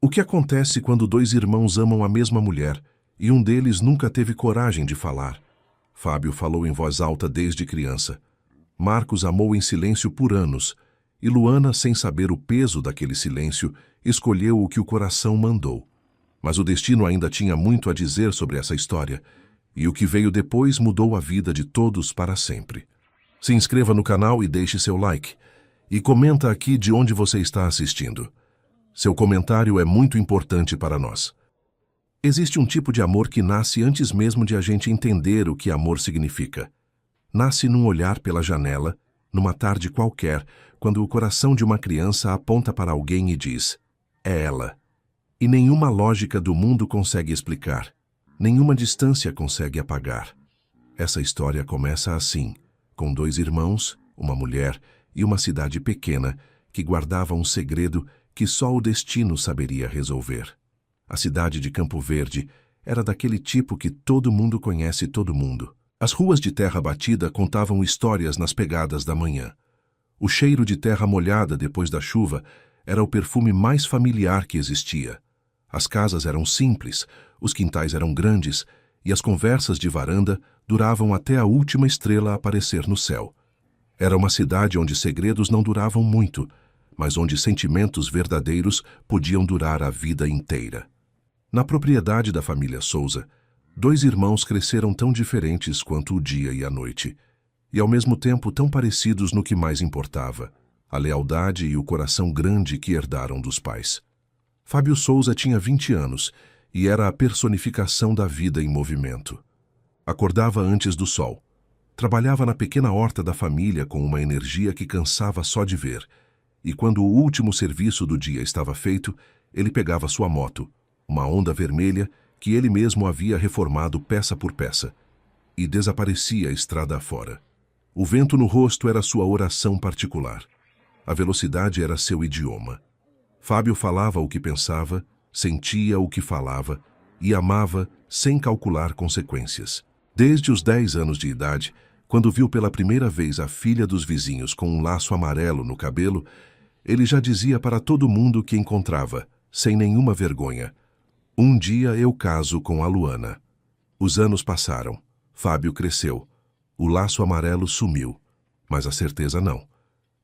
O que acontece quando dois irmãos amam a mesma mulher e um deles nunca teve coragem de falar? Fábio falou em voz alta desde criança. Marcos amou em silêncio por anos, e Luana, sem saber o peso daquele silêncio, escolheu o que o coração mandou. Mas o destino ainda tinha muito a dizer sobre essa história, e o que veio depois mudou a vida de todos para sempre. Se inscreva no canal e deixe seu like, e comenta aqui de onde você está assistindo. Seu comentário é muito importante para nós. Existe um tipo de amor que nasce antes mesmo de a gente entender o que amor significa. Nasce num olhar pela janela, numa tarde qualquer, quando o coração de uma criança aponta para alguém e diz: é ela. E nenhuma lógica do mundo consegue explicar, nenhuma distância consegue apagar. Essa história começa assim, com dois irmãos, uma mulher e uma cidade pequena que guardava um segredo que só o destino saberia resolver. A cidade de Campo Verde era daquele tipo que todo mundo conhece todo mundo. As ruas de terra batida contavam histórias nas pegadas da manhã. O cheiro de terra molhada depois da chuva era o perfume mais familiar que existia. As casas eram simples, os quintais eram grandes e as conversas de varanda duravam até a última estrela aparecer no céu. Era uma cidade onde segredos não duravam muito, mas onde sentimentos verdadeiros podiam durar a vida inteira. Na propriedade da família Souza, dois irmãos cresceram tão diferentes quanto o dia e a noite, e ao mesmo tempo tão parecidos no que mais importava, a lealdade e o coração grande que herdaram dos pais. Fábio Souza tinha 20 anos e era a personificação da vida em movimento. Acordava antes do sol. Trabalhava na pequena horta da família com uma energia que cansava só de ver, e quando o último serviço do dia estava feito, ele pegava sua moto, uma Honda vermelha que ele mesmo havia reformado peça por peça, e desaparecia a estrada afora. O vento no rosto era sua oração particular. A velocidade era seu idioma. Fábio falava o que pensava, sentia o que falava e amava sem calcular consequências. Desde os 10 anos de idade, quando viu pela primeira vez a filha dos vizinhos com um laço amarelo no cabelo, ele já dizia para todo mundo que encontrava, sem nenhuma vergonha: um dia eu caso com a Luana. Os anos passaram. Fábio cresceu. O laço amarelo sumiu, mas a certeza não.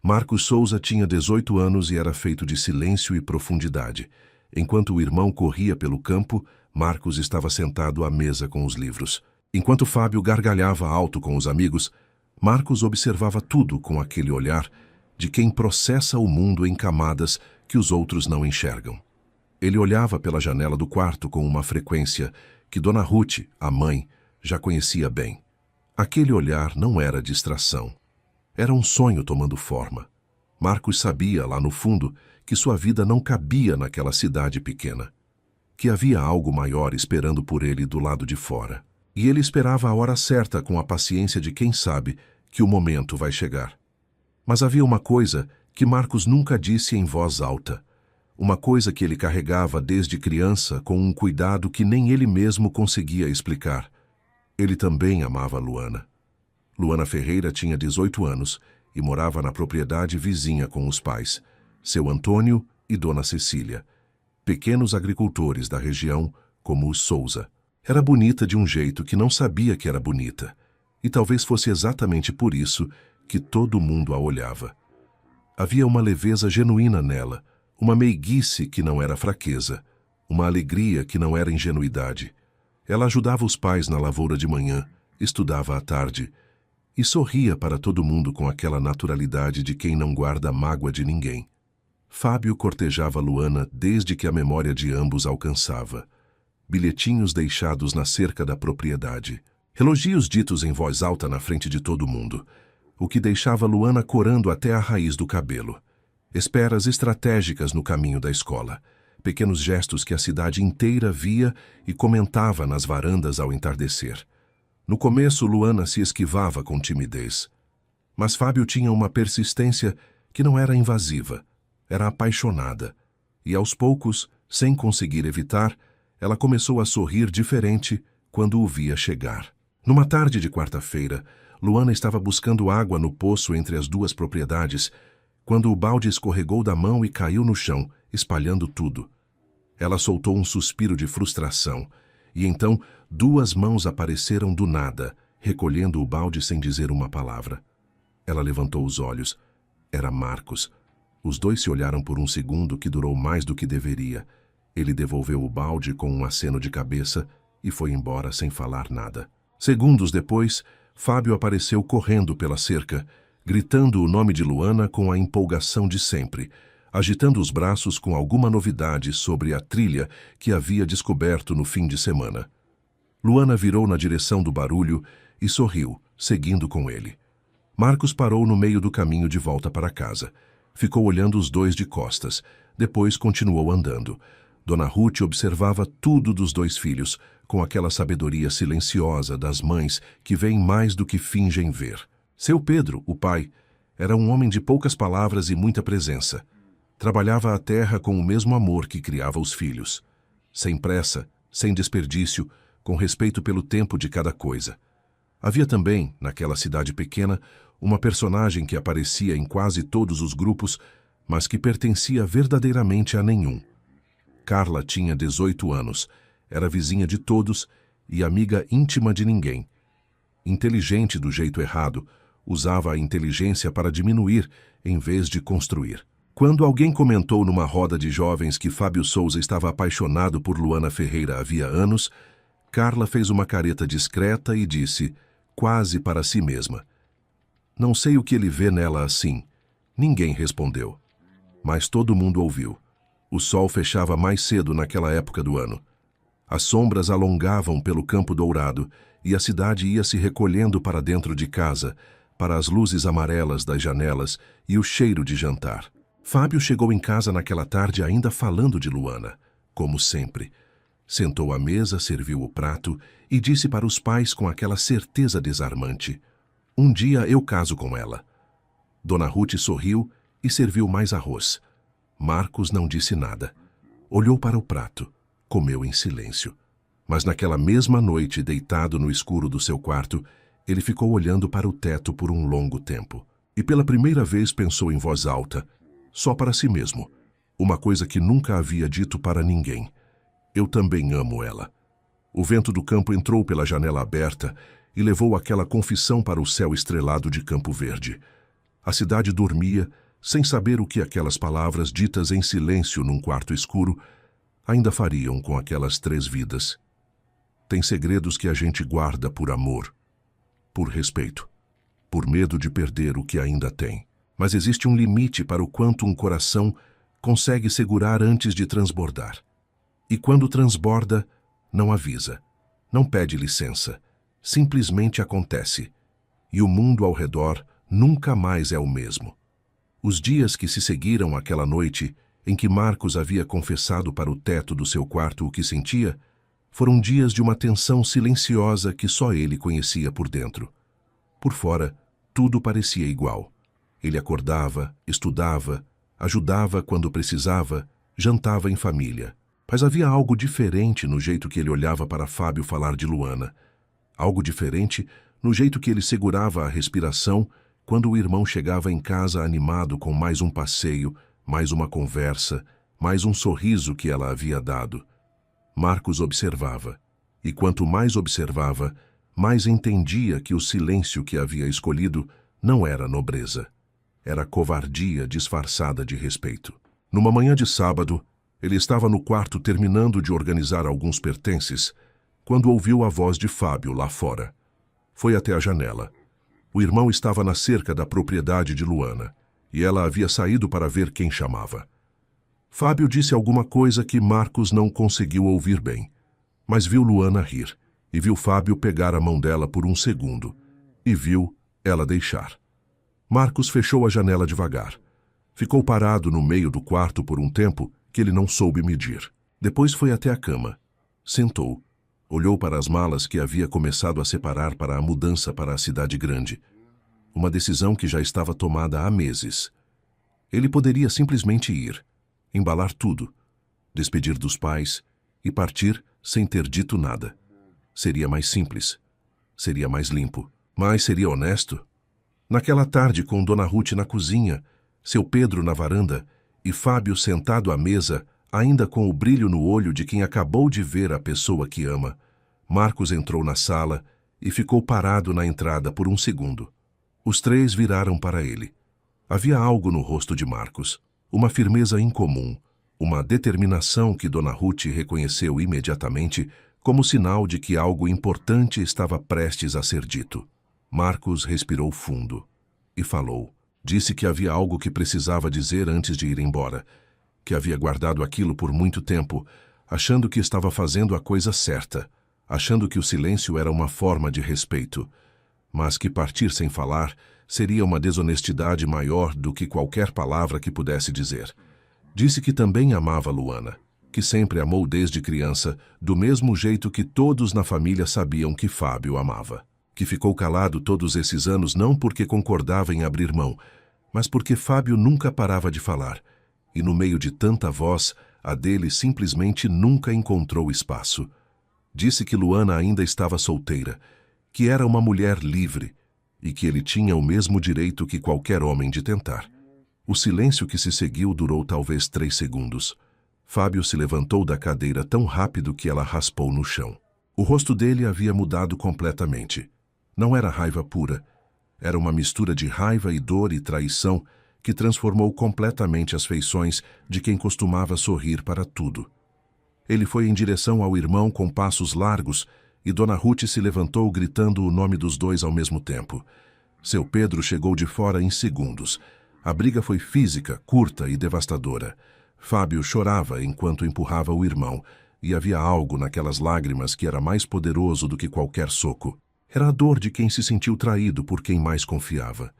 Marcos Souza tinha 18 anos e era feito de silêncio e profundidade. Enquanto o irmão corria pelo campo, Marcos estava sentado à mesa com os livros. Enquanto Fábio gargalhava alto com os amigos, Marcos observava tudo com aquele olhar de quem processa o mundo em camadas que os outros não enxergam. Ele olhava pela janela do quarto com uma frequência que Dona Ruth, a mãe, já conhecia bem. Aquele olhar não era distração. Era um sonho tomando forma. Marcos sabia, lá no fundo, que sua vida não cabia naquela cidade pequena, que havia algo maior esperando por ele do lado de fora. E ele esperava a hora certa com a paciência de quem sabe que o momento vai chegar. Mas havia uma coisa que Marcos nunca disse em voz alta, uma coisa que ele carregava desde criança com um cuidado que nem ele mesmo conseguia explicar. Ele também amava Luana. Luana Ferreira tinha 18 anos e morava na propriedade vizinha com os pais, seu Antônio e Dona Cecília, pequenos agricultores da região como os Souza. Era bonita de um jeito que não sabia que era bonita, e talvez fosse exatamente por isso que todo mundo a olhava. Havia uma leveza genuína nela, uma meiguice que não era fraqueza, uma alegria que não era ingenuidade. Ela ajudava os pais na lavoura de manhã, estudava à tarde e sorria para todo mundo com aquela naturalidade de quem não guarda mágoa de ninguém. Fábio cortejava Luana desde que a memória de ambos alcançava. Bilhetinhos deixados na cerca da propriedade. Elogios ditos em voz alta na frente de todo mundo, o que deixava Luana corando até a raiz do cabelo. Esperas estratégicas no caminho da escola. Pequenos gestos que a cidade inteira via e comentava nas varandas ao entardecer. No começo, Luana se esquivava com timidez. Mas Fábio tinha uma persistência que não era invasiva, era apaixonada. E aos poucos, sem conseguir evitar, ela começou a sorrir diferente quando o via chegar. Numa tarde de quarta-feira, Luana estava buscando água no poço entre as duas propriedades, quando o balde escorregou da mão e caiu no chão, espalhando tudo. Ela soltou um suspiro de frustração, e então 2 mãos apareceram do nada, recolhendo o balde sem dizer uma palavra. Ela levantou os olhos. Era Marcos. Os dois se olharam por um segundo que durou mais do que deveria. Ele devolveu o balde com um aceno de cabeça e foi embora sem falar nada. Segundos depois, Fábio apareceu correndo pela cerca, gritando o nome de Luana com a empolgação de sempre, agitando os braços com alguma novidade sobre a trilha que havia descoberto no fim de semana. Luana virou na direção do barulho e sorriu, seguindo com ele. Marcos parou no meio do caminho de volta para casa. Ficou olhando os dois de costas, depois continuou andando. Dona Ruth observava tudo dos 2 filhos, com aquela sabedoria silenciosa das mães que veem mais do que fingem ver. Seu Pedro, o pai, era um homem de poucas palavras e muita presença. Trabalhava a terra com o mesmo amor que criava os filhos. Sem pressa, sem desperdício, com respeito pelo tempo de cada coisa. Havia também, naquela cidade pequena, uma personagem que aparecia em quase todos os grupos, mas que pertencia verdadeiramente a nenhum. Carla tinha 18 anos, era vizinha de todos e amiga íntima de ninguém. Inteligente do jeito errado, usava a inteligência para diminuir em vez de construir. Quando alguém comentou numa roda de jovens que Fábio Souza estava apaixonado por Luana Ferreira havia anos, Carla fez uma careta discreta e disse, quase para si mesma: "Não sei o que ele vê nela assim." Ninguém respondeu. Mas todo mundo ouviu. O sol fechava mais cedo naquela época do ano. As sombras alongavam pelo Campo Dourado e a cidade ia se recolhendo para dentro de casa, para as luzes amarelas das janelas e o cheiro de jantar. Fábio chegou em casa naquela tarde ainda falando de Luana, como sempre. Sentou à mesa, serviu o prato e disse para os pais com aquela certeza desarmante: "Um dia eu caso com ela." Dona Ruth sorriu e serviu mais arroz. Marcos não disse nada. Olhou para o prato, comeu em silêncio. Mas naquela mesma noite, deitado no escuro do seu quarto, ele ficou olhando para o teto por um longo tempo. E pela primeira vez pensou em voz alta, só para si mesmo, uma coisa que nunca havia dito para ninguém: "Eu também amo ela." O vento do campo entrou pela janela aberta e levou aquela confissão para o céu estrelado de Campo Verde. A cidade dormia, sem saber o que aquelas palavras ditas em silêncio num quarto escuro ainda fariam com aquelas 3 vidas. Tem segredos que a gente guarda por amor, por respeito, por medo de perder o que ainda tem. Mas existe um limite para o quanto um coração consegue segurar antes de transbordar. E quando transborda, não avisa, não pede licença, simplesmente acontece. E o mundo ao redor nunca mais é o mesmo. Os dias que se seguiram àquela noite, em que Marcos havia confessado para o teto do seu quarto o que sentia, foram dias de uma tensão silenciosa que só ele conhecia por dentro. Por fora, tudo parecia igual. Ele acordava, estudava, ajudava quando precisava, jantava em família. Mas havia algo diferente no jeito que ele olhava para Fábio falar de Luana. Algo diferente no jeito que ele segurava a respiração quando o irmão chegava em casa animado com mais um passeio, mais uma conversa, mais um sorriso que ela havia dado. Marcos observava, e quanto mais observava, mais entendia que o silêncio que havia escolhido não era nobreza. Era covardia disfarçada de respeito. Numa manhã de sábado, ele estava no quarto terminando de organizar alguns pertences, quando ouviu a voz de Fábio lá fora. Foi até a janela. O irmão estava na cerca da propriedade de Luana, e ela havia saído para ver quem chamava. Fábio disse alguma coisa que Marcos não conseguiu ouvir bem, mas viu Luana rir, e viu Fábio pegar a mão dela por um segundo, e viu ela deixar. Marcos fechou a janela devagar. Ficou parado no meio do quarto por um tempo que ele não soube medir. Depois foi até a cama. Sentou. Olhou para as malas que havia começado a separar para a mudança para a cidade grande. Uma decisão que já estava tomada há meses. Ele poderia simplesmente ir, embalar tudo, despedir dos pais e partir sem ter dito nada. Seria mais simples. Seria mais limpo. Mas seria honesto? Naquela tarde, com Dona Ruth na cozinha, seu Pedro na varanda e Fábio sentado à mesa, ainda com o brilho no olho de quem acabou de ver a pessoa que ama, Marcos entrou na sala e ficou parado na entrada por um segundo. Os três viraram para ele. Havia algo no rosto de Marcos, uma firmeza incomum, uma determinação que Dona Ruth reconheceu imediatamente como sinal de que algo importante estava prestes a ser dito. Marcos respirou fundo e falou. Disse que havia algo que precisava dizer antes de ir embora, que havia guardado aquilo por muito tempo, achando que estava fazendo a coisa certa, achando que o silêncio era uma forma de respeito, mas que partir sem falar seria uma desonestidade maior do que qualquer palavra que pudesse dizer. Disse que também amava Luana, que sempre amou desde criança, do mesmo jeito que todos na família sabiam que Fábio amava. Que ficou calado todos esses anos não porque concordava em abrir mão, mas porque Fábio nunca parava de falar, e no meio de tanta voz, a dele simplesmente nunca encontrou espaço. Disse que Luana ainda estava solteira, que era uma mulher livre, e que ele tinha o mesmo direito que qualquer homem de tentar. O silêncio que se seguiu durou talvez 3 segundos. Fábio se levantou da cadeira tão rápido que ela raspou no chão. O rosto dele havia mudado completamente. Não era raiva pura. Era uma mistura de raiva e dor e traição que transformou completamente as feições de quem costumava sorrir para tudo. Ele foi em direção ao irmão com passos largos e Dona Ruth se levantou gritando o nome dos dois ao mesmo tempo. Seu Pedro chegou de fora em segundos. A briga foi física, curta e devastadora. Fábio chorava enquanto empurrava o irmão, e havia algo naquelas lágrimas que era mais poderoso do que qualquer soco. Era a dor de quem se sentiu traído por quem mais confiava.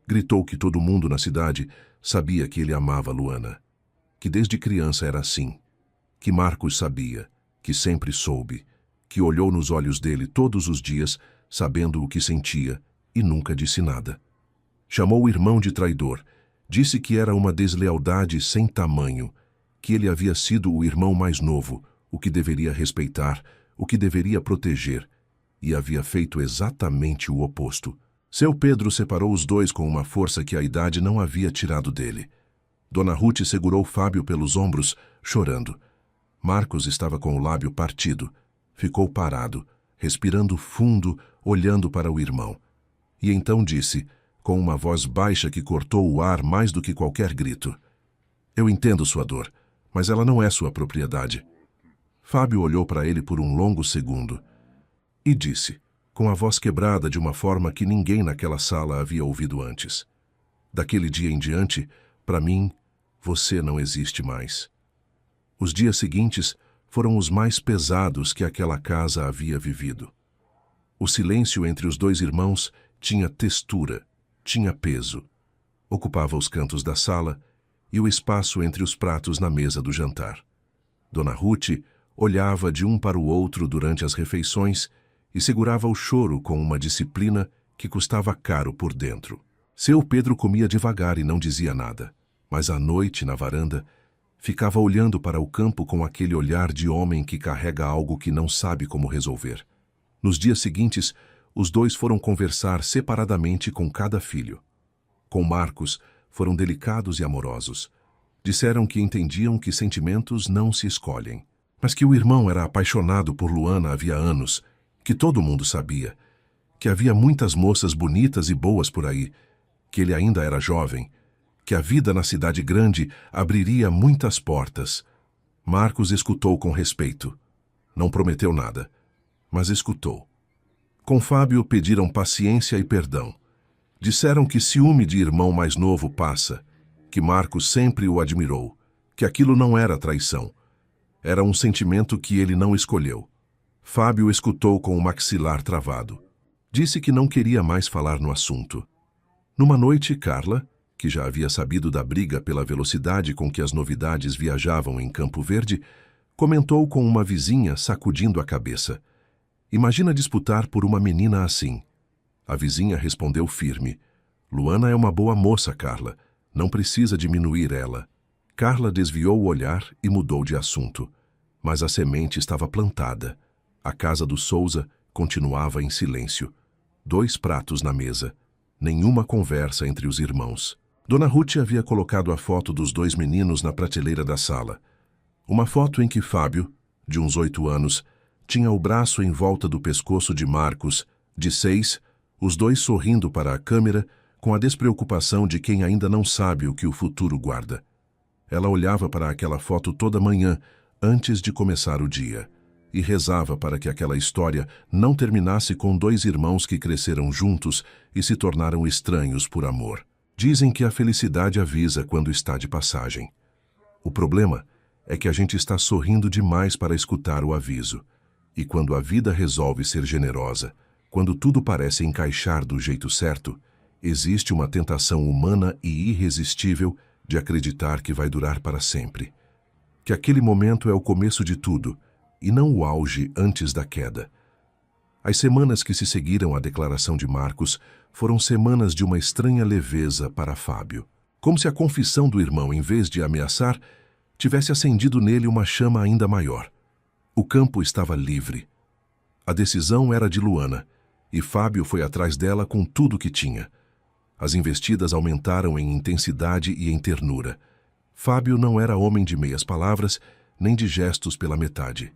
Gritou que todo mundo na cidade sabia que ele amava Luana, que desde criança era assim, que Marcos sabia, que sempre soube, que olhou nos olhos dele todos os dias, sabendo o que sentia, e nunca disse nada. Chamou o irmão de traidor, disse que era uma deslealdade sem tamanho, que ele havia sido o irmão mais novo, o que deveria respeitar, o que deveria proteger, e havia feito exatamente o oposto. Seu Pedro separou os dois com uma força que a idade não havia tirado dele. Dona Ruth segurou Fábio pelos ombros, chorando. Marcos estava com o lábio partido. Ficou parado, respirando fundo, olhando para o irmão. E então disse, com uma voz baixa que cortou o ar mais do que qualquer grito: "Eu entendo sua dor, mas ela não é sua propriedade." Fábio olhou para ele por um longo segundo e disse, com a voz quebrada de uma forma que ninguém naquela sala havia ouvido antes: "Daquele dia em diante, para mim, você não existe mais." Os dias seguintes foram os mais pesados que aquela casa havia vivido. O silêncio entre os dois irmãos tinha textura, tinha peso. Ocupava os cantos da sala e o espaço entre os pratos na mesa do jantar. Dona Ruth olhava de um para o outro durante as refeições e segurava o choro com uma disciplina que custava caro por dentro. Seu Pedro comia devagar e não dizia nada, mas à noite, na varanda, ficava olhando para o campo com aquele olhar de homem que carrega algo que não sabe como resolver. Nos dias seguintes, os dois foram conversar separadamente com cada filho. Com Marcos, foram delicados e amorosos. Disseram que entendiam que sentimentos não se escolhem, mas que o irmão era apaixonado por Luana havia anos, que todo mundo sabia, que havia muitas moças bonitas e boas por aí, que ele ainda era jovem, que a vida na cidade grande abriria muitas portas. Marcos escutou com respeito. Não prometeu nada, mas escutou. Com Fábio pediram paciência e perdão. Disseram que ciúme de irmão mais novo passa, que Marcos sempre o admirou, que aquilo não era traição. Era um sentimento que ele não escolheu. Fábio escutou com o maxilar travado. Disse que não queria mais falar no assunto. Numa noite, Carla, que já havia sabido da briga pela velocidade com que as novidades viajavam em Campo Verde, comentou com uma vizinha sacudindo a cabeça: "Imagina disputar por uma menina assim." A vizinha respondeu firme: "Luana é uma boa moça, Carla. Não precisa diminuir ela." Carla desviou o olhar e mudou de assunto. Mas a semente estava plantada. A casa do Souza continuava em silêncio. 2 pratos na mesa. Nenhuma conversa entre os irmãos. Dona Ruth havia colocado a foto dos 2 meninos na prateleira da sala. Uma foto em que Fábio, de uns 8 anos, tinha o braço em volta do pescoço de Marcos, de 6, os dois sorrindo para a câmera com a despreocupação de quem ainda não sabe o que o futuro guarda. Ela olhava para aquela foto toda manhã, antes de começar o dia, e rezava para que aquela história não terminasse com 2 irmãos que cresceram juntos e se tornaram estranhos por amor. Dizem que a felicidade avisa quando está de passagem. O problema é que a gente está sorrindo demais para escutar o aviso. E quando a vida resolve ser generosa, quando tudo parece encaixar do jeito certo, existe uma tentação humana e irresistível de acreditar que vai durar para sempre. Que aquele momento é o começo de tudo, e não o auge antes da queda. As semanas que se seguiram à declaração de Marcos foram semanas de uma estranha leveza para Fábio. Como se a confissão do irmão, em vez de ameaçar, tivesse acendido nele uma chama ainda maior. O campo estava livre. A decisão era de Luana, e Fábio foi atrás dela com tudo o que tinha. As investidas aumentaram em intensidade e em ternura. Fábio não era homem de meias palavras, nem de gestos pela metade.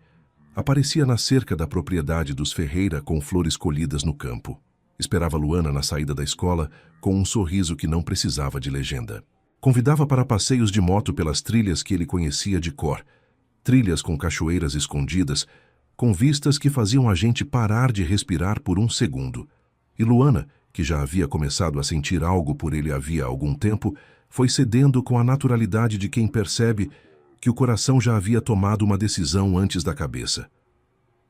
Aparecia na cerca da propriedade dos Ferreira com flores colhidas no campo. Esperava Luana na saída da escola com um sorriso que não precisava de legenda. Convidava para passeios de moto pelas trilhas que ele conhecia de cor. Trilhas com cachoeiras escondidas, com vistas que faziam a gente parar de respirar por um segundo. E Luana, que já havia começado a sentir algo por ele havia algum tempo, foi cedendo com a naturalidade de quem percebe que o coração já havia tomado uma decisão antes da cabeça.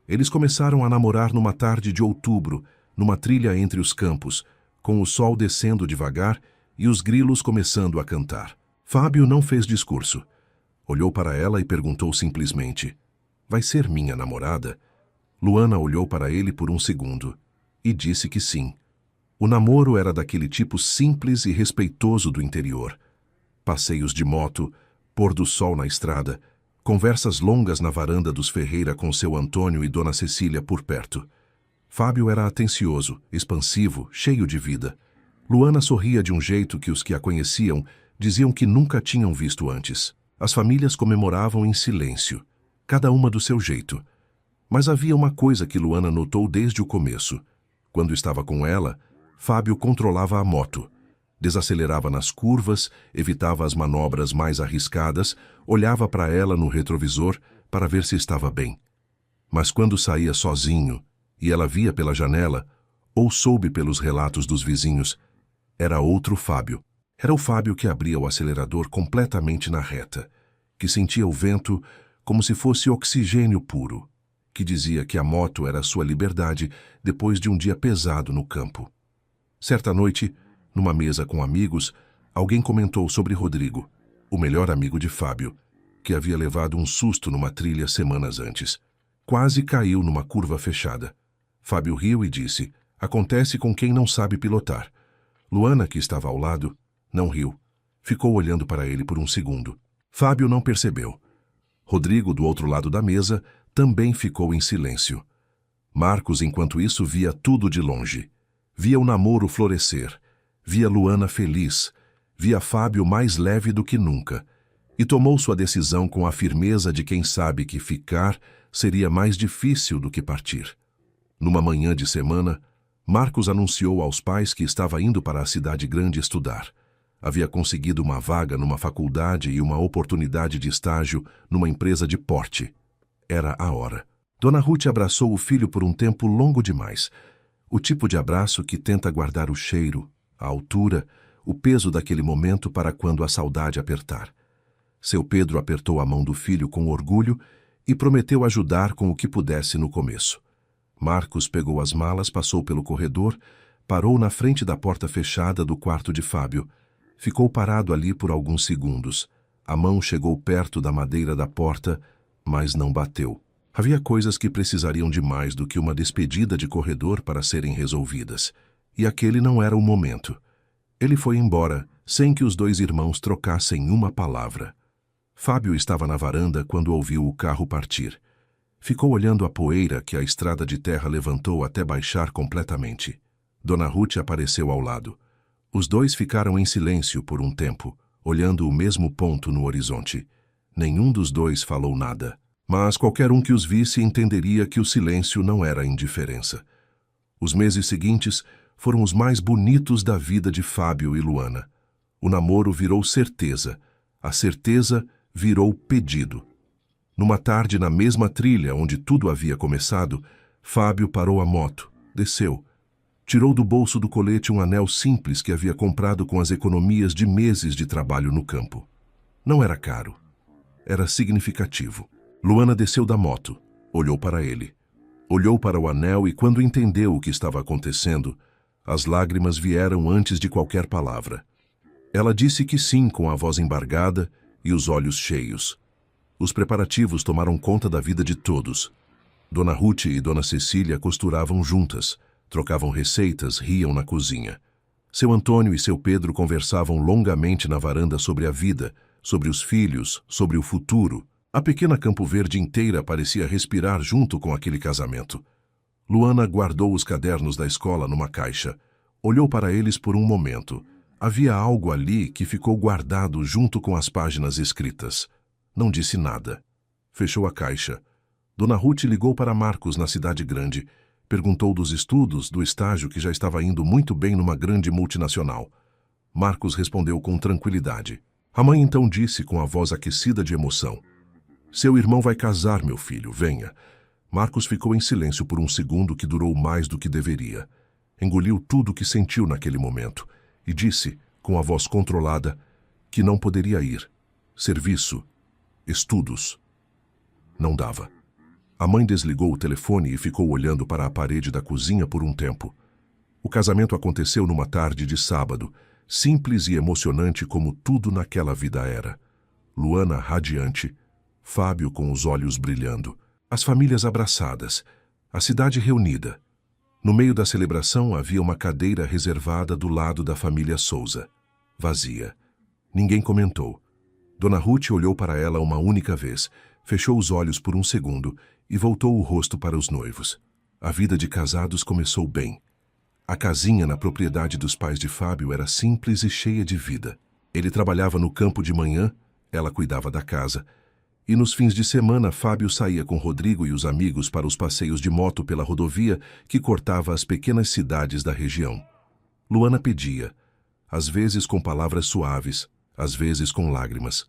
Eles começaram a namorar numa tarde de outubro, numa trilha entre os campos, com o sol descendo devagar e os grilos começando a cantar. Fábio não fez discurso. Olhou para ela e perguntou simplesmente: "Vai ser minha namorada?" Luana olhou para ele por um segundo e disse que sim. O namoro era daquele tipo simples e respeitoso do interior. Passeios de moto, pôr do sol na estrada, conversas longas na varanda dos Ferreira com seu Antônio e Dona Cecília por perto. Fábio era atencioso, expansivo, cheio de vida. Luana sorria de um jeito que os que a conheciam diziam que nunca tinham visto antes. As famílias comemoravam em silêncio, cada uma do seu jeito. Mas havia uma coisa que Luana notou desde o começo. Quando estava com ela, Fábio controlava a moto. Desacelerava nas curvas, evitava as manobras mais arriscadas, olhava para ela no retrovisor para ver se estava bem. Mas quando saía sozinho e ela via pela janela, ou soube pelos relatos dos vizinhos, era outro Fábio. Era o Fábio que abria o acelerador completamente na reta, que sentia o vento como se fosse oxigênio puro, que dizia que a moto era sua liberdade depois de um dia pesado no campo. Certa noite, numa mesa com amigos, alguém comentou sobre Rodrigo, o melhor amigo de Fábio, que havia levado um susto numa trilha semanas antes. Quase caiu numa curva fechada. Fábio riu e disse: "Acontece com quem não sabe pilotar." Luana, que estava ao lado, não riu. Ficou olhando para ele por um segundo. Fábio não percebeu. Rodrigo, do outro lado da mesa, também ficou em silêncio. Marcos, enquanto isso, via tudo de longe. Via o namoro florescer. Via Luana feliz. Via Fábio mais leve do que nunca. E tomou sua decisão com a firmeza de quem sabe que ficar seria mais difícil do que partir. Numa manhã de semana, Marcos anunciou aos pais que estava indo para a cidade grande estudar. Havia conseguido uma vaga numa faculdade e uma oportunidade de estágio numa empresa de porte. Era a hora. Dona Ruth abraçou o filho por um tempo longo demais. O tipo de abraço que tenta guardar o cheiro, a altura, o peso daquele momento para quando a saudade apertar. Seu Pedro apertou a mão do filho com orgulho e prometeu ajudar com o que pudesse no começo. Marcos pegou as malas, passou pelo corredor, parou na frente da porta fechada do quarto de Fábio. Ficou parado ali por alguns segundos. A mão chegou perto da madeira da porta, mas não bateu. Havia coisas que precisariam de mais do que uma despedida de corredor para serem resolvidas. E aquele não era o momento. Ele foi embora, sem que os 2 irmãos trocassem uma palavra. Fábio estava na varanda quando ouviu o carro partir. Ficou olhando a poeira que a estrada de terra levantou até baixar completamente. Dona Ruth apareceu ao lado. Os 2 ficaram em silêncio por um tempo, olhando o mesmo ponto no horizonte. Nenhum dos dois falou nada, mas qualquer um que os visse entenderia que o silêncio não era indiferença. Os meses seguintes foram os mais bonitos da vida de Fábio e Luana. O namoro virou certeza, a certeza virou pedido. Numa tarde na mesma trilha onde tudo havia começado, Fábio parou a moto, desceu. Tirou do bolso do colete um anel simples que havia comprado com as economias de meses de trabalho no campo. Não era caro. Era significativo. Luana desceu da moto, olhou para ele. Olhou para o anel e, quando entendeu o que estava acontecendo, as lágrimas vieram antes de qualquer palavra. Ela disse que sim com a voz embargada e os olhos cheios. Os preparativos tomaram conta da vida de todos. Dona Ruth e Dona Cecília costuravam juntas, trocavam receitas, riam na cozinha. Seu Antônio e seu Pedro conversavam longamente na varanda sobre a vida, sobre os filhos, sobre o futuro. A pequena Campo Verde inteira parecia respirar junto com aquele casamento. Luana guardou os cadernos da escola numa caixa. Olhou para eles por um momento. Havia algo ali que ficou guardado junto com as páginas escritas. Não disse nada. Fechou a caixa. Dona Ruth ligou para Marcos na cidade grande. Perguntou dos estudos, do estágio que já estava indo muito bem numa grande multinacional. Marcos respondeu com tranquilidade. A mãe então disse com a voz aquecida de emoção: "Seu irmão vai casar, meu filho, venha." Marcos ficou em silêncio por um segundo que durou mais do que deveria. Engoliu tudo o que sentiu naquele momento e disse, com a voz controlada, que não poderia ir. Serviço, estudos. Não dava. A mãe desligou o telefone e ficou olhando para a parede da cozinha por um tempo. O casamento aconteceu numa tarde de sábado, simples e emocionante como tudo naquela vida era. Luana radiante, Fábio com os olhos brilhando, as famílias abraçadas, a cidade reunida. No meio da celebração havia uma cadeira reservada do lado da família Souza, vazia. Ninguém comentou. Dona Ruth olhou para ela uma única vez, fechou os olhos por um segundo e voltou o rosto para os noivos. A vida de casados começou bem. A casinha na propriedade dos pais de Fábio era simples e cheia de vida. Ele trabalhava no campo de manhã, ela cuidava da casa. E nos fins de semana, Fábio saía com Rodrigo e os amigos para os passeios de moto pela rodovia que cortava as pequenas cidades da região. Luana pedia, às vezes com palavras suaves, às vezes com lágrimas.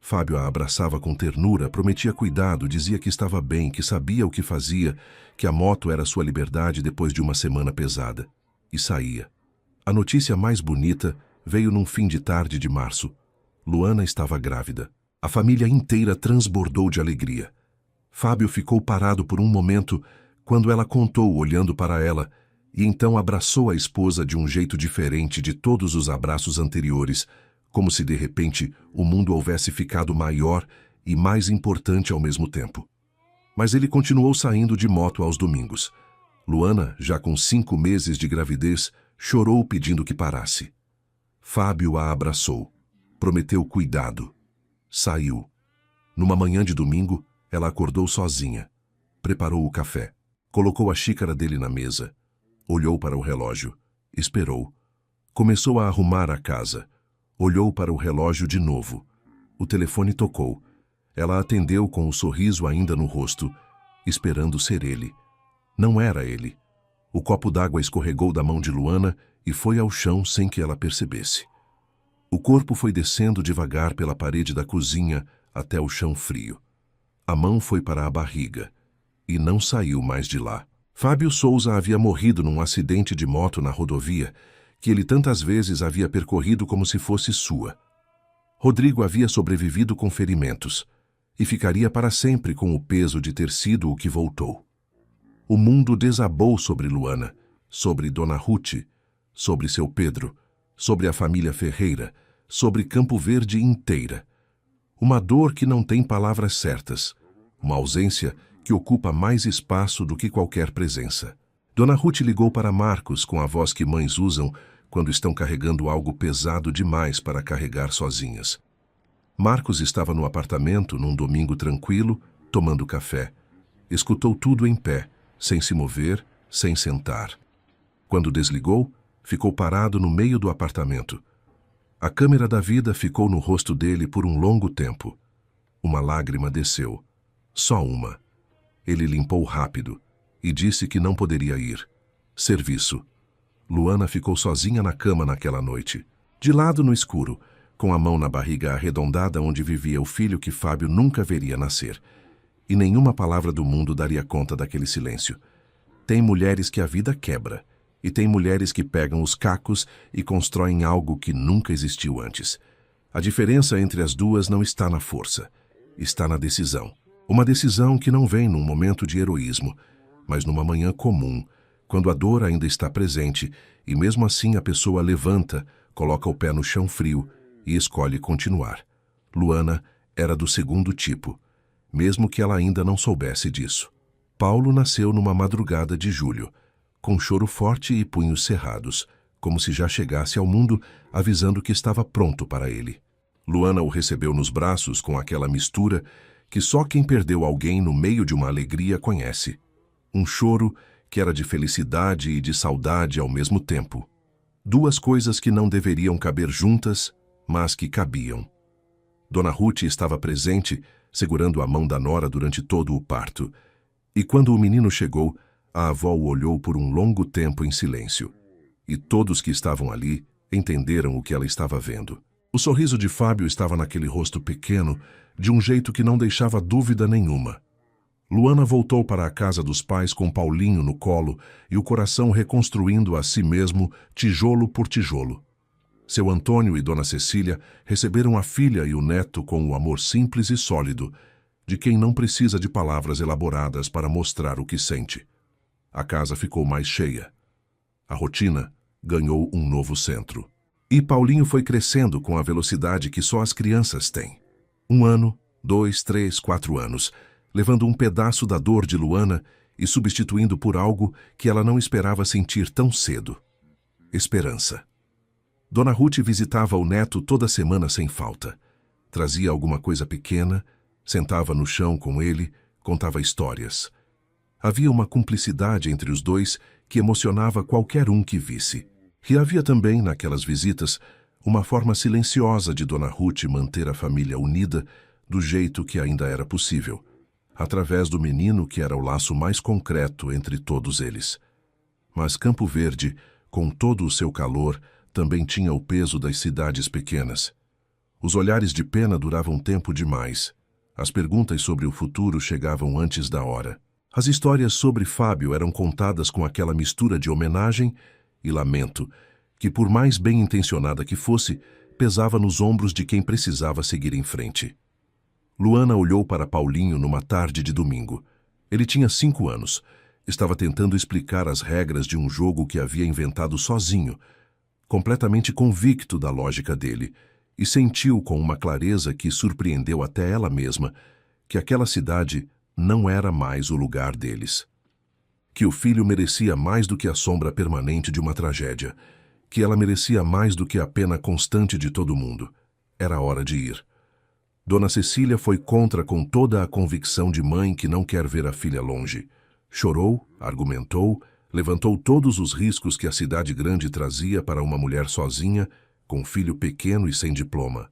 Fábio a abraçava com ternura, prometia cuidado, dizia que estava bem, que sabia o que fazia, que a moto era sua liberdade depois de uma semana pesada. E saía. A notícia mais bonita veio num fim de tarde de março. Luana estava grávida. A família inteira transbordou de alegria. Fábio ficou parado por um momento quando ela contou, olhando para ela, e então abraçou a esposa de um jeito diferente de todos os abraços anteriores, como se de repente o mundo houvesse ficado maior e mais importante ao mesmo tempo. Mas ele continuou saindo de moto aos domingos. Luana, já com 5 meses de gravidez, chorou pedindo que parasse. Fábio a abraçou, prometeu cuidado. Saiu. Numa manhã de domingo, ela acordou sozinha. Preparou o café. Colocou a xícara dele na mesa. Olhou para o relógio. Esperou. Começou a arrumar a casa. Olhou para o relógio de novo. O telefone tocou. Ela atendeu com um sorriso ainda no rosto, esperando ser ele. Não era ele. O copo d'água escorregou da mão de Luana e foi ao chão sem que ela percebesse. O corpo foi descendo devagar pela parede da cozinha até o chão frio. A mão foi para a barriga e não saiu mais de lá. Fábio Souza havia morrido num acidente de moto na rodovia que ele tantas vezes havia percorrido como se fosse sua. Rodrigo havia sobrevivido com ferimentos e ficaria para sempre com o peso de ter sido o que voltou. O mundo desabou sobre Luana, sobre Dona Ruth, sobre seu Pedro, sobre a família Ferreira, sobre Campo Verde inteira. Uma dor que não tem palavras certas, uma ausência que ocupa mais espaço do que qualquer presença. Dona Ruth ligou para Marcos com a voz que mães usam quando estão carregando algo pesado demais para carregar sozinhas. Marcos estava no apartamento num domingo tranquilo, tomando café. Escutou tudo em pé, sem se mover, sem sentar. Quando desligou, ficou parado no meio do apartamento. A câmera da vida ficou no rosto dele por um longo tempo. Uma lágrima desceu. Só uma. Ele limpou rápido e disse que não poderia ir. Serviço. Luana ficou sozinha na cama naquela noite, de lado no escuro, com a mão na barriga arredondada onde vivia o filho que Fábio nunca veria nascer. E nenhuma palavra do mundo daria conta daquele silêncio. Tem mulheres que a vida quebra, e tem mulheres que pegam os cacos e constroem algo que nunca existiu antes. A diferença entre as duas não está na força, está na decisão. Uma decisão que não vem num momento de heroísmo, mas numa manhã comum, quando a dor ainda está presente e mesmo assim a pessoa levanta, coloca o pé no chão frio e escolhe continuar. Luana era do segundo tipo, mesmo que ela ainda não soubesse disso. Paulo nasceu numa madrugada de julho, com choro forte e punhos cerrados, como se já chegasse ao mundo avisando que estava pronto para ele. Luana o recebeu nos braços com aquela mistura que só quem perdeu alguém no meio de uma alegria conhece. Um choro que era de felicidade e de saudade ao mesmo tempo. Duas coisas que não deveriam caber juntas, mas que cabiam. Dona Ruth estava presente, segurando a mão da nora durante todo o parto. E quando o menino chegou, a avó o olhou por um longo tempo em silêncio. E todos que estavam ali entenderam o que ela estava vendo. O sorriso de Fábio estava naquele rosto pequeno, de um jeito que não deixava dúvida nenhuma. Luana voltou para a casa dos pais com Paulinho no colo e o coração reconstruindo a si mesmo, tijolo por tijolo. Seu Antônio e Dona Cecília receberam a filha e o neto com o amor simples e sólido, de quem não precisa de palavras elaboradas para mostrar o que sente. A casa ficou mais cheia. A rotina ganhou um novo centro. E Paulinho foi crescendo com a velocidade que só as crianças têm. 1 ano, 2, 3, 4 anos, levando um pedaço da dor de Luana e substituindo por algo que ela não esperava sentir tão cedo. Esperança. Dona Ruth visitava o neto toda semana sem falta. Trazia alguma coisa pequena, sentava no chão com ele, contava histórias. Havia uma cumplicidade entre os dois que emocionava qualquer um que visse. E havia também, naquelas visitas, uma forma silenciosa de Dona Ruth manter a família unida do jeito que ainda era possível, através do menino que era o laço mais concreto entre todos eles. Mas Campo Verde, com todo o seu calor, também tinha o peso das cidades pequenas. Os olhares de pena duravam tempo demais. As perguntas sobre o futuro chegavam antes da hora. As histórias sobre Fábio eram contadas com aquela mistura de homenagem e lamento, que por mais bem intencionada que fosse, pesava nos ombros de quem precisava seguir em frente. Luana olhou para Paulinho numa tarde de domingo. Ele tinha 5 anos. Estava tentando explicar as regras de um jogo que havia inventado sozinho, completamente convicto da lógica dele, e sentiu com uma clareza que surpreendeu até ela mesma que aquela cidade não era mais o lugar deles. Que o filho merecia mais do que a sombra permanente de uma tragédia, que ela merecia mais do que a pena constante de todo mundo. Era hora de ir. Dona Cecília foi contra com toda a convicção de mãe que não quer ver a filha longe. Chorou, argumentou, levantou todos os riscos que a cidade grande trazia para uma mulher sozinha, com filho pequeno e sem diploma.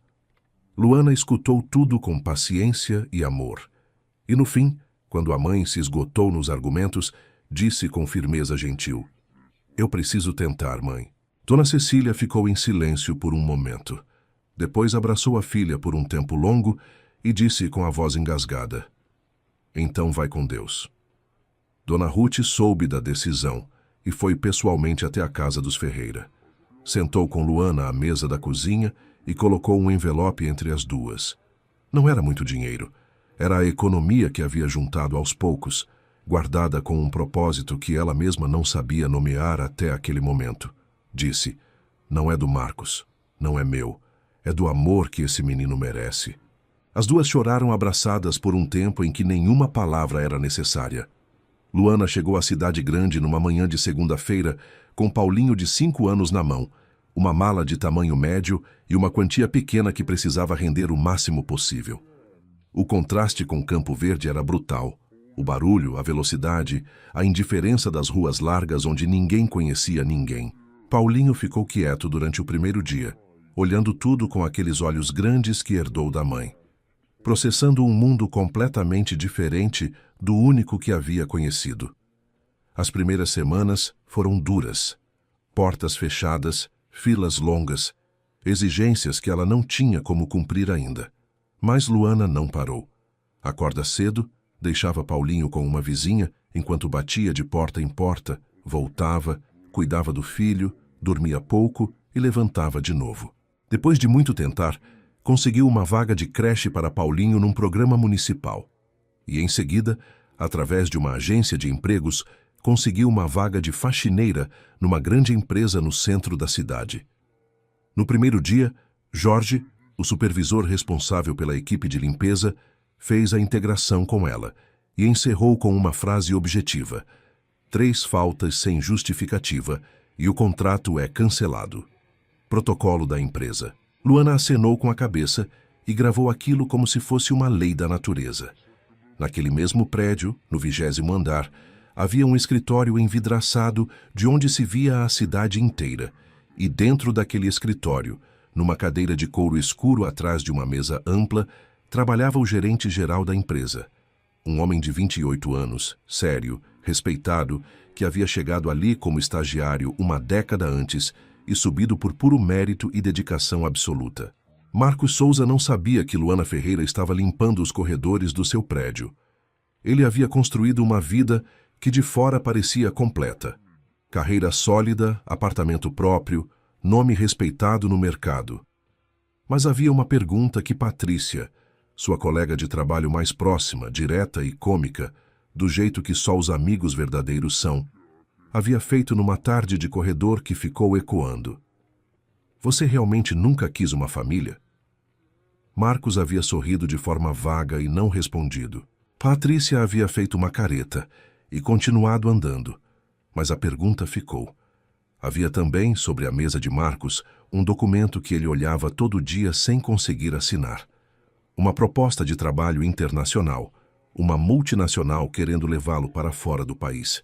Luana escutou tudo com paciência e amor. E no fim, quando a mãe se esgotou nos argumentos, disse com firmeza gentil: "Eu preciso tentar, mãe." Dona Cecília ficou em silêncio por um momento. Depois abraçou a filha por um tempo longo e disse com a voz engasgada: "Então vai com Deus." Dona Ruth soube da decisão e foi pessoalmente até a casa dos Ferreira. Sentou com Luana à mesa da cozinha e colocou um envelope entre as duas. Não era muito dinheiro. Era a economia que havia juntado aos poucos, guardada com um propósito que ela mesma não sabia nomear até aquele momento. Disse: "Não é do Marcos, não é meu, é do amor que esse menino merece." As duas choraram abraçadas por um tempo em que nenhuma palavra era necessária. Luana chegou à cidade grande numa manhã de segunda-feira, com Paulinho de 5 anos na mão, uma mala de tamanho médio e uma quantia pequena que precisava render o máximo possível. O contraste com Campo Verde era brutal. O barulho, a velocidade, a indiferença das ruas largas onde ninguém conhecia ninguém. Paulinho ficou quieto durante o primeiro dia, olhando tudo com aqueles olhos grandes que herdou da mãe. processando um mundo completamente diferente do único que havia conhecido. As primeiras semanas foram duras. Portas fechadas, filas longas, exigências que ela não tinha como cumprir ainda. Mas Luana não parou. Acorda cedo, deixava Paulinho com uma vizinha enquanto batia de porta em porta, voltava, cuidava do filho, dormia pouco e levantava de novo. Depois de muito tentar, conseguiu uma vaga de creche para Paulinho num programa municipal. E em seguida, através de uma agência de empregos, conseguiu uma vaga de faxineira numa grande empresa no centro da cidade. No primeiro dia, Jorge, o supervisor responsável pela equipe de limpeza, fez a integração com ela e encerrou com uma frase objetiva: 3 faltas sem justificativa e o contrato é cancelado. Protocolo da empresa. Luana acenou com a cabeça e gravou aquilo como se fosse uma lei da natureza. Naquele mesmo prédio, no 20º andar, havia um escritório envidraçado de onde se via a cidade inteira, e dentro daquele escritório, numa cadeira de couro escuro atrás de uma mesa ampla, trabalhava o gerente geral da empresa. Um homem de 28 anos, sério, respeitado, que havia chegado ali como estagiário uma década antes e subido por puro mérito e dedicação absoluta. Marcos Souza não sabia que Luana Ferreira estava limpando os corredores do seu prédio. Ele havia construído uma vida que de fora parecia completa. Carreira sólida, apartamento próprio, nome respeitado no mercado. Mas havia uma pergunta que Patrícia, sua colega de trabalho mais próxima, direta e cômica, do jeito que só os amigos verdadeiros são, havia feito numa tarde de corredor que ficou ecoando. Você realmente nunca quis uma família? Marcos havia sorrido de forma vaga e não respondido. Patrícia havia feito uma careta e continuado andando, mas a pergunta ficou. Havia também, sobre a mesa de Marcos, um documento que ele olhava todo dia sem conseguir assinar. Uma proposta de trabalho internacional, uma multinacional querendo levá-lo para fora do país.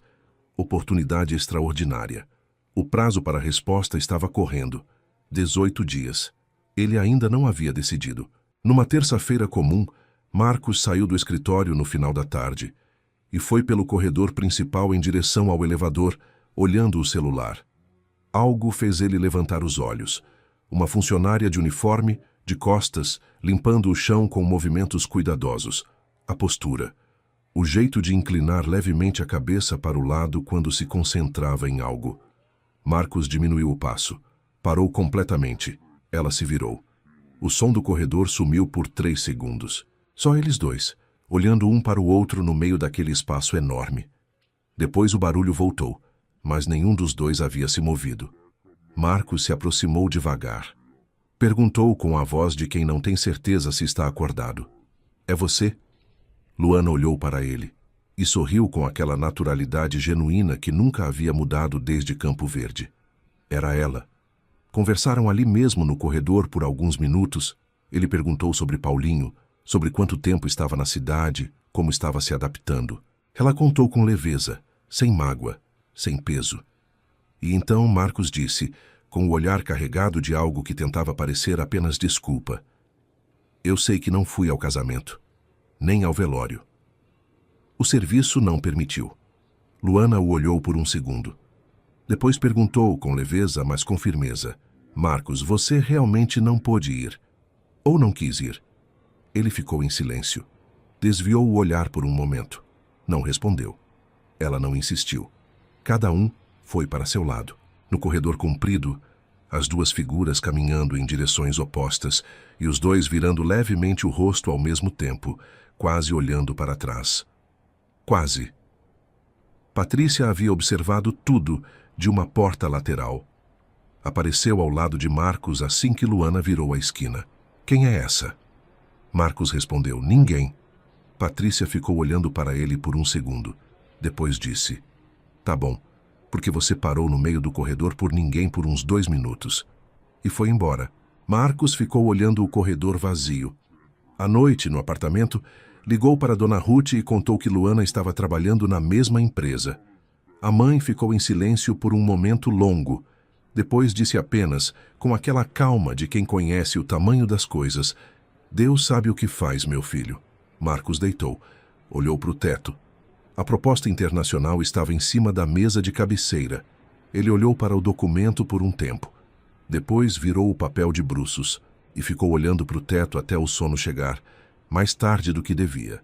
Oportunidade extraordinária. O prazo para a resposta estava correndo. 18 dias. Ele ainda não havia decidido. Numa terça-feira comum, Marcos saiu do escritório no final da tarde e foi pelo corredor principal em direção ao elevador, olhando o celular. Algo fez ele levantar os olhos. Uma funcionária de uniforme, de costas, limpando o chão com movimentos cuidadosos. A postura. O jeito de inclinar levemente a cabeça para o lado quando se concentrava em algo. Marcos diminuiu o passo. Parou completamente. Ela se virou. O som do corredor sumiu por 3 segundos. Só eles dois, olhando um para o outro no meio daquele espaço enorme. Depois o barulho voltou, mas nenhum dos dois havia se movido. Marcos se aproximou devagar. Perguntou com a voz de quem não tem certeza se está acordado. É você? Luana olhou para ele e sorriu com aquela naturalidade genuína que nunca havia mudado desde Campo Verde. Era ela. Conversaram ali mesmo no corredor por alguns minutos. Ele perguntou sobre Paulinho, sobre quanto tempo estava na cidade, como estava se adaptando. Ela contou com leveza, sem mágoa, sem peso. E então Marcos disse, com o olhar carregado de algo que tentava parecer apenas desculpa: eu sei que não fui ao casamento, nem ao velório. O serviço não permitiu. Luana o olhou por um segundo. Depois perguntou com leveza, mas com firmeza: Marcos, você realmente não pôde ir? Ou não quis ir? Ele ficou em silêncio. Desviou o olhar por um momento. Não respondeu. Ela não insistiu. Cada um foi para seu lado. No corredor comprido, as duas figuras caminhando em direções opostas e os dois virando levemente o rosto ao mesmo tempo, quase olhando para trás. Quase. Patrícia havia observado tudo de uma porta lateral. Apareceu ao lado de Marcos assim que Luana virou a esquina. Quem é essa? Marcos respondeu: ninguém. Patrícia ficou olhando para ele por um segundo. Depois disse: tá bom, porque você parou no meio do corredor por ninguém por uns 2 minutos. E foi embora. Marcos ficou olhando o corredor vazio. À noite, no apartamento, ligou para Dona Ruth e contou que Luana estava trabalhando na mesma empresa. A mãe ficou em silêncio por um momento longo. Depois disse apenas, com aquela calma de quem conhece o tamanho das coisas: Deus sabe o que faz, meu filho. Marcos deitou, olhou para o teto. A proposta internacional estava em cima da mesa de cabeceira. Ele olhou para o documento por um tempo. Depois virou o papel de bruços e ficou olhando para o teto até o sono chegar, mais tarde do que devia.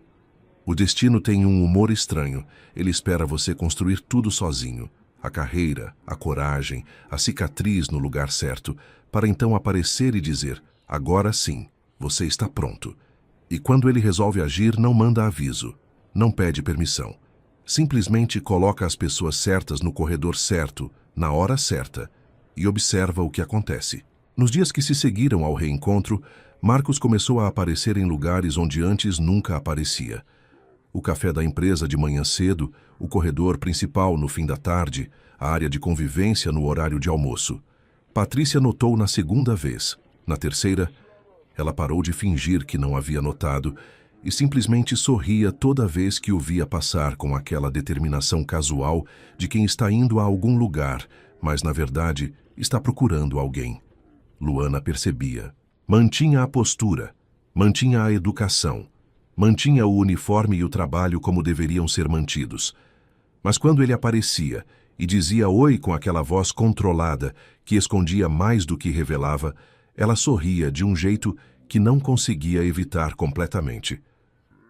O destino tem um humor estranho. Ele espera você construir tudo sozinho. A carreira, a coragem, a cicatriz no lugar certo, para então aparecer e dizer, agora sim, você está pronto. E quando ele resolve agir, não manda aviso, não pede permissão. Simplesmente coloca as pessoas certas no corredor certo, na hora certa, e observa o que acontece. Nos dias que se seguiram ao reencontro, Marcos começou a aparecer em lugares onde antes nunca aparecia. O café da empresa de manhã cedo, o corredor principal no fim da tarde, a área de convivência no horário de almoço. Patrícia notou na segunda vez. Na terceira, ela parou de fingir que não havia notado e simplesmente sorria toda vez que o via passar com aquela determinação casual de quem está indo a algum lugar, mas na verdade está procurando alguém. Luana percebia. Mantinha a postura, mantinha a educação, mantinha o uniforme e o trabalho como deveriam ser mantidos. Mas quando ele aparecia e dizia oi com aquela voz controlada que escondia mais do que revelava, ela sorria de um jeito que não conseguia evitar completamente.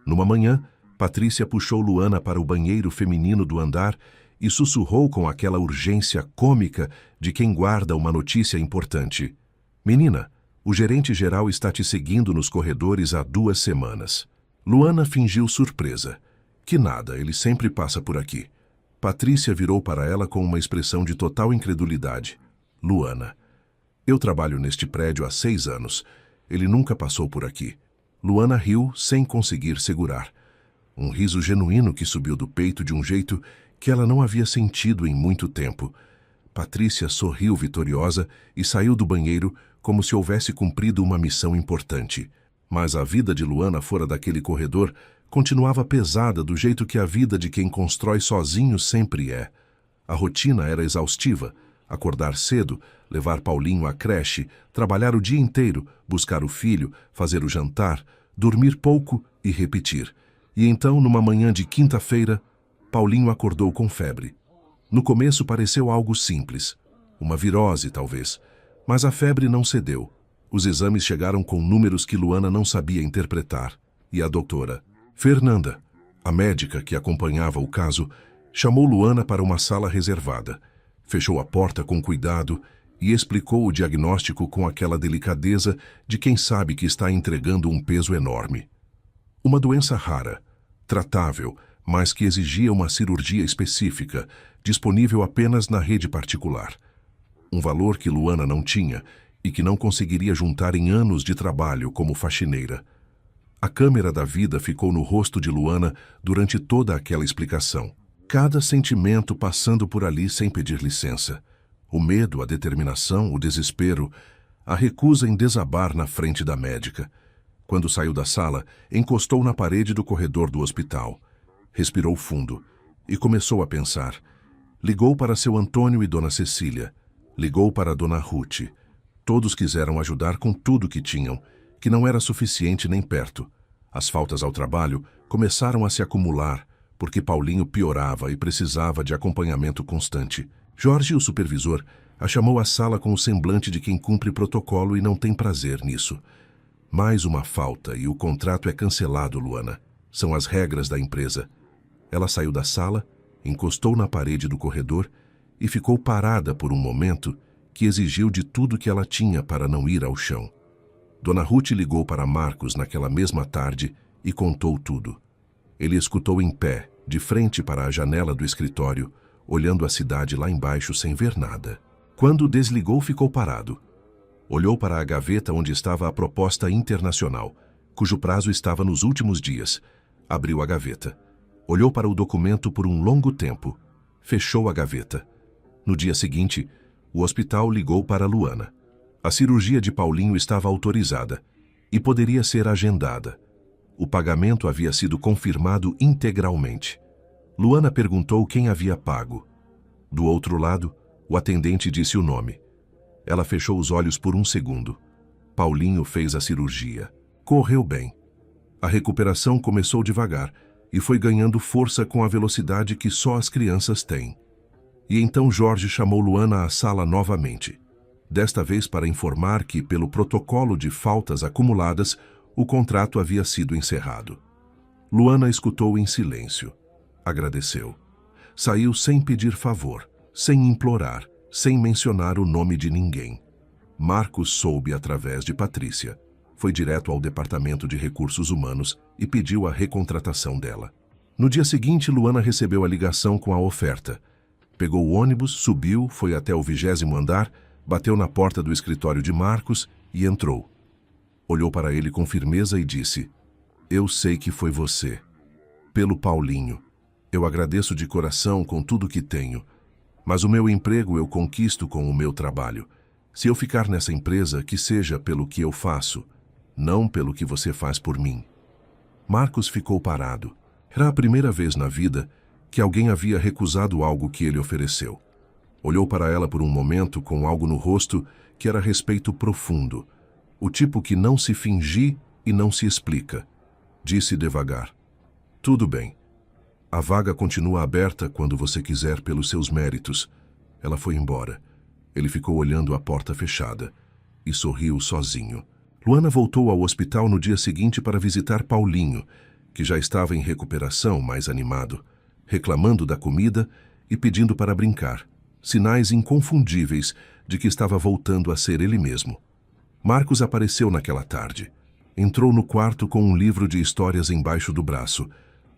Numa manhã, Patrícia puxou Luana para o banheiro feminino do andar e sussurrou com aquela urgência cômica de quem guarda uma notícia importante. Menina, o gerente-geral está te seguindo nos corredores há 2 semanas. Luana fingiu surpresa. Que nada, ele sempre passa por aqui. Patrícia virou para ela com uma expressão de total incredulidade. Luana, eu trabalho neste prédio há 6 anos. Ele nunca passou por aqui. Luana riu sem conseguir segurar. Um riso genuíno que subiu do peito de um jeito que ela não havia sentido em muito tempo. Patrícia sorriu vitoriosa e saiu do banheiro como se houvesse cumprido uma missão importante. Mas a vida de Luana fora daquele corredor continuava pesada do jeito que a vida de quem constrói sozinho sempre é. A rotina era exaustiva. Acordar cedo, levar Paulinho à creche, trabalhar o dia inteiro, buscar o filho, fazer o jantar, dormir pouco e repetir. E então, numa manhã de quinta-feira, Paulinho acordou com febre. No começo pareceu algo simples, uma virose talvez, mas a febre não cedeu. Os exames chegaram com números que Luana não sabia interpretar, e a doutora Fernanda, a médica que acompanhava o caso, chamou Luana para uma sala reservada, fechou a porta com cuidado e explicou o diagnóstico com aquela delicadeza de quem sabe que está entregando um peso enorme. Uma doença rara, tratável, mas que exigia uma cirurgia específica, disponível apenas na rede particular. Um valor que Luana não tinha e que não conseguiria juntar em anos de trabalho como faxineira. A câmera da vida ficou no rosto de Luana durante toda aquela explicação. Cada sentimento passando por ali sem pedir licença. O medo, a determinação, o desespero, a recusa em desabar na frente da médica. Quando saiu da sala, encostou na parede do corredor do hospital. Respirou fundo e começou a pensar. Ligou para seu Antônio e Dona Cecília. Ligou para Dona Ruth. Todos quiseram ajudar com tudo que tinham, que não era suficiente nem perto. As faltas ao trabalho começaram a se acumular, porque Paulinho piorava e precisava de acompanhamento constante. Jorge, o supervisor, a chamou à sala com o semblante de quem cumpre protocolo e não tem prazer nisso. Mais uma falta e o contrato é cancelado, Luana. São as regras da empresa. Ela saiu da sala, encostou na parede do corredor e ficou parada por um momento que exigiu de tudo que ela tinha para não ir ao chão. Dona Ruth ligou para Marcos naquela mesma tarde e contou tudo. Ele escutou em pé, de frente para a janela do escritório, olhando a cidade lá embaixo sem ver nada. Quando desligou, ficou parado. Olhou para a gaveta onde estava a proposta internacional, cujo prazo estava nos últimos dias. Abriu a gaveta. Olhou para o documento por um longo tempo. Fechou a gaveta. No dia seguinte, o hospital ligou para Luana. A cirurgia de Paulinho estava autorizada e poderia ser agendada. O pagamento havia sido confirmado integralmente. Luana perguntou quem havia pago. Do outro lado, o atendente disse o nome. Ela fechou os olhos por um segundo. Paulinho fez a cirurgia. Correu bem. A recuperação começou devagar e foi ganhando força com a velocidade que só as crianças têm. E então Jorge chamou Luana à sala novamente. Desta vez para informar que, pelo protocolo de faltas acumuladas, o contrato havia sido encerrado. Luana escutou em silêncio. Agradeceu. Saiu sem pedir favor, sem implorar, sem mencionar o nome de ninguém. Marcos soube através de Patrícia. Foi direto ao Departamento de Recursos Humanos e pediu a recontratação dela. No dia seguinte, Luana recebeu a ligação com a oferta. Pegou o ônibus, subiu, foi até o 20º andar, bateu na porta do escritório de Marcos e entrou. Olhou para ele com firmeza e disse: "Eu sei que foi você. Pelo Paulinho. Eu agradeço de coração com tudo que tenho. Mas o meu emprego eu conquisto com o meu trabalho. Se eu ficar nessa empresa, que seja pelo que eu faço, não pelo que você faz por mim." Marcos ficou parado. Era a primeira vez na vida que alguém havia recusado algo que ele ofereceu. Olhou para ela por um momento com algo no rosto que era respeito profundo. O tipo que não se finge e não se explica. Disse devagar: "Tudo bem. A vaga continua aberta quando você quiser pelos seus méritos." Ela foi embora. Ele ficou olhando a porta fechada e sorriu sozinho. Luana voltou ao hospital no dia seguinte para visitar Paulinho, que já estava em recuperação, mais animado, reclamando da comida e pedindo para brincar. Sinais inconfundíveis de que estava voltando a ser ele mesmo. Marcos apareceu naquela tarde. Entrou no quarto com um livro de histórias embaixo do braço,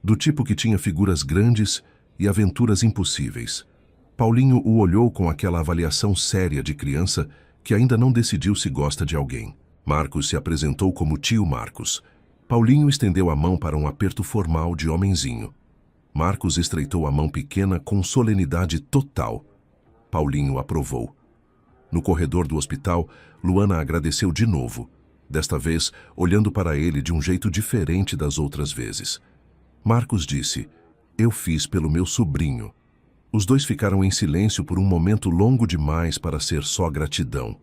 do tipo que tinha figuras grandes e aventuras impossíveis. Paulinho o olhou com aquela avaliação séria de criança que ainda não decidiu se gosta de alguém. Marcos se apresentou como tio Marcos. Paulinho estendeu a mão para um aperto formal de homenzinho. Marcos estreitou a mão pequena com solenidade total. Paulinho aprovou. No corredor do hospital, Luana agradeceu de novo, desta vez olhando para ele de um jeito diferente das outras vezes. Marcos disse: "Eu fiz pelo meu sobrinho." Os dois ficaram em silêncio por um momento longo demais para ser só gratidão.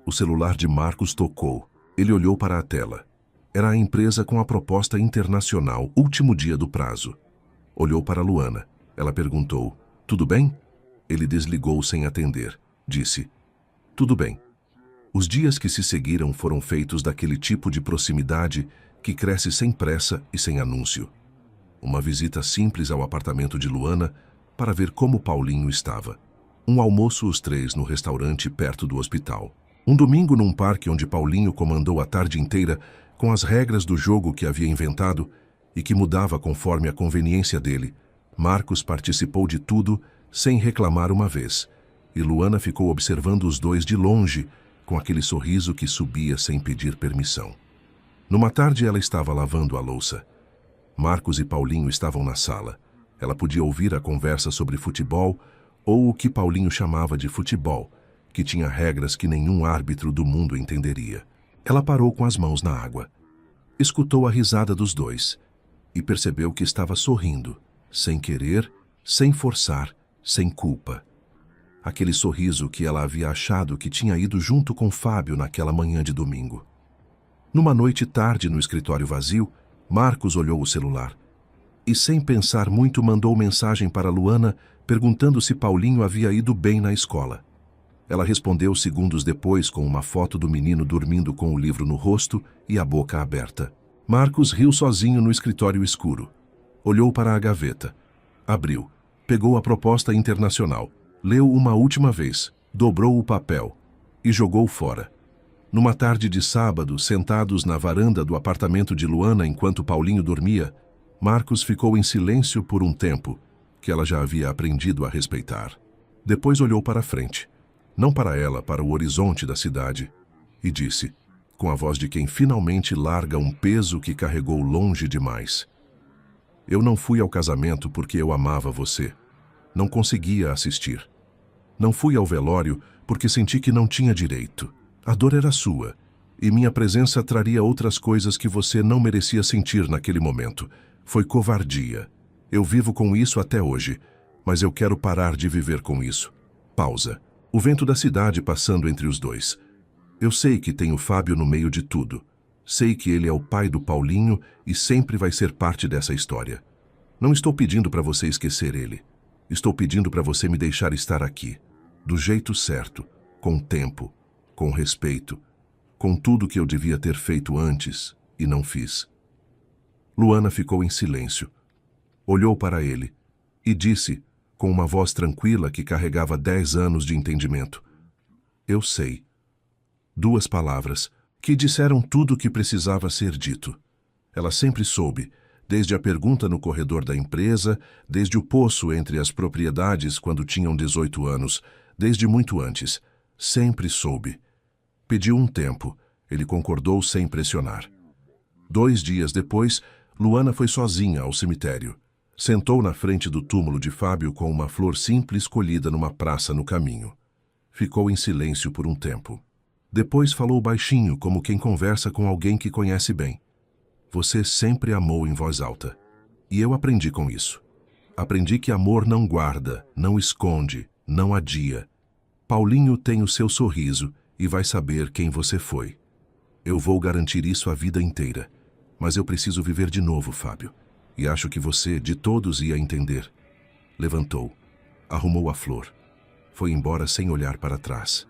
O celular de Marcos tocou. Ele olhou para a tela. Era a empresa com a proposta internacional, último dia do prazo. Olhou para Luana. Ela perguntou: "Tudo bem?" Ele desligou sem atender. Disse: "Tudo bem." Os dias que se seguiram foram feitos daquele tipo de proximidade que cresce sem pressa e sem anúncio. Uma visita simples ao apartamento de Luana para ver como Paulinho estava. Um almoço os três no restaurante perto do hospital. Um domingo num parque onde Paulinho comandou a tarde inteira com as regras do jogo que havia inventado e que mudava conforme a conveniência dele. Marcos participou de tudo sem reclamar uma vez, e Luana ficou observando os dois de longe, com aquele sorriso que subia sem pedir permissão. Numa tarde ela estava lavando a louça. Marcos e Paulinho estavam na sala. Ela podia ouvir a conversa sobre futebol, ou o que Paulinho chamava de futebol, que tinha regras que nenhum árbitro do mundo entenderia. Ela parou com as mãos na água. Escutou a risada dos dois e percebeu que estava sorrindo, sem querer, sem forçar, sem culpa. Aquele sorriso que ela havia achado que tinha ido junto com Fábio naquela manhã de domingo. Numa noite tarde no escritório vazio, Marcos olhou o celular e, sem pensar muito, mandou mensagem para Luana perguntando se Paulinho havia ido bem na escola. Ela respondeu segundos depois com uma foto do menino dormindo com o livro no rosto e a boca aberta. Marcos riu sozinho no escritório escuro. Olhou para a gaveta. Abriu. Pegou a proposta internacional. Leu uma última vez. Dobrou o papel e jogou fora. Numa tarde de sábado, sentados na varanda do apartamento de Luana enquanto Paulinho dormia, Marcos ficou em silêncio por um tempo que ela já havia aprendido a respeitar. Depois olhou para frente. Não para ela, para o horizonte da cidade, e disse, com a voz de quem finalmente larga um peso que carregou longe demais: "Eu não fui ao casamento porque eu amava você. Não conseguia assistir. Não fui ao velório porque senti que não tinha direito. A dor era sua, e minha presença traria outras coisas que você não merecia sentir naquele momento. Foi covardia. Eu vivo com isso até hoje, mas eu quero parar de viver com isso." Pausa. O vento da cidade passando entre os dois. "Eu sei que tem o Fábio no meio de tudo. Sei que ele é o pai do Paulinho e sempre vai ser parte dessa história. Não estou pedindo para você esquecer ele. Estou pedindo para você me deixar estar aqui, do jeito certo, com tempo, com respeito, com tudo que eu devia ter feito antes e não fiz. Luana ficou em silêncio. Olhou para ele e disse, com uma voz tranquila que carregava 10 anos de entendimento: Eu sei. 2 palavras que disseram tudo o que precisava ser dito. Ela sempre soube, desde a pergunta no corredor da empresa, desde o poço entre as propriedades quando tinham 18 anos, desde muito antes. Sempre soube. Pediu um tempo. Ele concordou sem pressionar. 2 dias depois, Luana foi sozinha ao cemitério. Sentou na frente do túmulo de Fábio com uma flor simples colhida numa praça no caminho. Ficou em silêncio por um tempo. Depois falou baixinho, como quem conversa com alguém que conhece bem. Você sempre amou em voz alta. E eu aprendi com isso. Aprendi que amor não guarda, não esconde, não adia. Paulinho tem o seu sorriso e vai saber quem você foi. Eu vou garantir isso a vida inteira. Mas eu preciso viver de novo, Fábio. E acho que você, de todos, ia entender. Levantou. Arrumou a flor. Foi embora sem olhar para trás.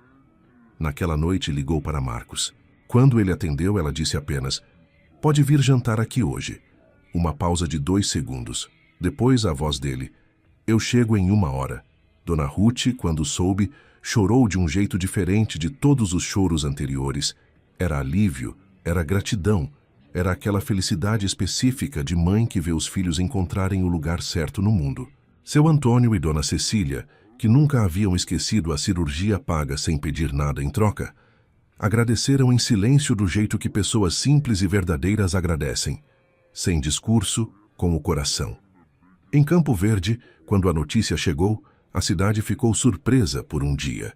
Naquela noite ligou para Marcos. Quando ele atendeu, ela disse apenas: Pode vir jantar aqui hoje. Uma pausa de 2 segundos. Depois a voz dele: Eu chego em 1 hora. Dona Ruth, quando soube, chorou de um jeito diferente de todos os choros anteriores. Era alívio, era gratidão, era aquela felicidade específica de mãe que vê os filhos encontrarem o lugar certo no mundo. Seu Antônio e Dona Cecília, que nunca haviam esquecido a cirurgia paga sem pedir nada em troca, agradeceram em silêncio do jeito que pessoas simples e verdadeiras agradecem, sem discurso, com o coração. Em Campo Verde, quando a notícia chegou, a cidade ficou surpresa por um dia.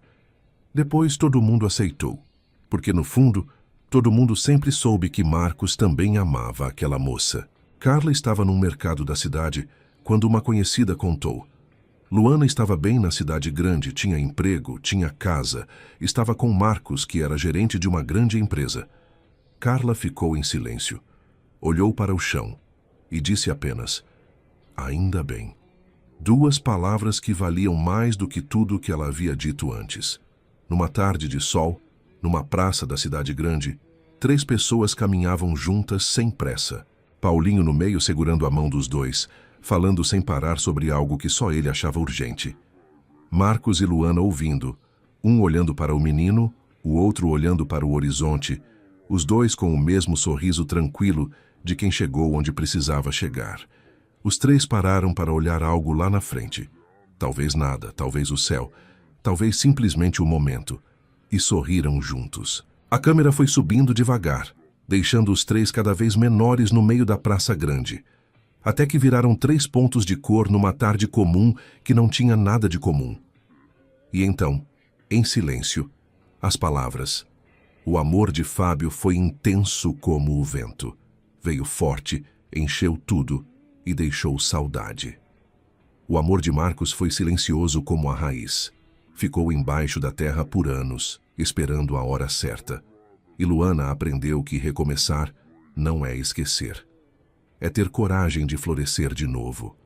Depois todo mundo aceitou, porque no fundo, todo mundo sempre soube que Marcos também amava aquela moça. Carla estava num mercado da cidade quando uma conhecida contou: Luana estava bem na cidade grande, tinha emprego, tinha casa, estava com Marcos, que era gerente de uma grande empresa. Carla ficou em silêncio, olhou para o chão e disse apenas: Ainda bem. 2 palavras que valiam mais do que tudo o que ela havia dito antes. Numa tarde de sol, numa praça da cidade grande, 3 pessoas caminhavam juntas sem pressa. Paulinho no meio segurando a mão dos 2, falando sem parar sobre algo que só ele achava urgente. Marcos e Luana ouvindo, um olhando para o menino, o outro olhando para o horizonte, os 2 com o mesmo sorriso tranquilo de quem chegou onde precisava chegar. Os 3 pararam para olhar algo lá na frente. Talvez nada, talvez o céu, talvez simplesmente o momento. E sorriram juntos. A câmera foi subindo devagar, deixando os 3 cada vez menores no meio da praça grande, até que viraram 3 pontos de cor numa tarde comum que não tinha nada de comum. E então, em silêncio, as palavras: O amor de Fábio foi intenso como o vento. Veio forte, encheu tudo e deixou saudade. O amor de Marcos foi silencioso como a raiz. Ficou embaixo da terra por anos, esperando a hora certa. E Luana aprendeu que recomeçar não é esquecer. É ter coragem de florescer de novo.